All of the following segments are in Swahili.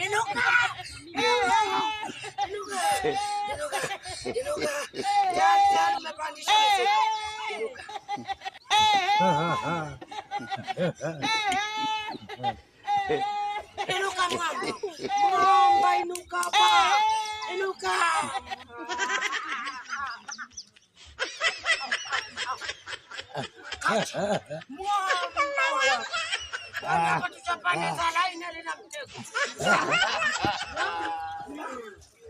Inuka. Inuka mwamba. Mwamba inuka pa. Inuka. Mwamba. Tutapanda laini lina mtego.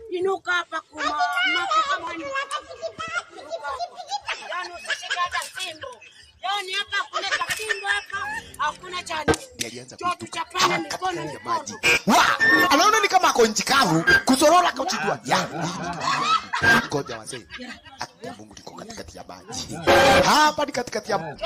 Inuka hapa kumama kama ni. Yaani usishike hata simbo. Yaani hapa kuna simbo hapa hakuna chani. Tutapanda mikono ya maji. Anaona ni kama ako nchi kavu kuzorora kauchidwa. Ngoja wazee. Mungu liko katikati ya maji. Hapa ni katikati ya maji.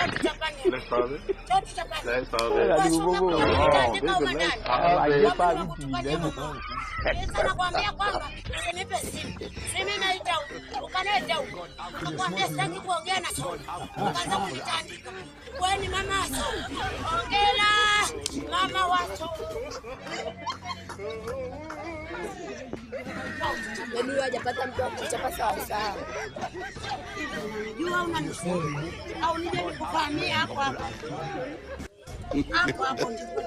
Nakwambia kwamba usinipe simu. Simu inaita ukaneta huko. Nakwambia sitaki kuongea na soni. Ukaanza kunitandika. Wewe ni mama soni. Ongea mama watu. Mimi hajapata mtu wa kuchapa sawa sawa. Unajua unanisema au nije nikufahamia hapo hapo. Hapo ndipo.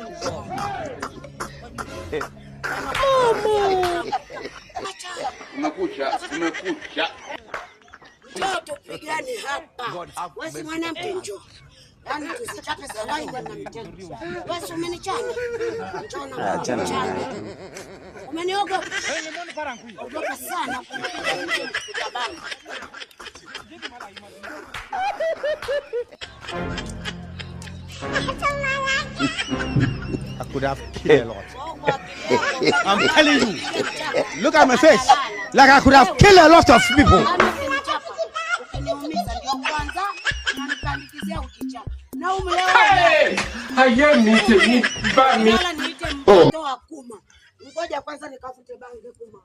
Umekucha. Leo tupigane hapa. Wewe mwanamke njoo. Yaani tusichape salai na mtego. Wewe umenichana. Chana. Umeniogopa? Ogopa sana kupiga nje kujabana. I could have killed a lot. I'm telling you. Look at my face. Like I could have killed a lot of people. Ngoja kwanza nikafute bange kuma.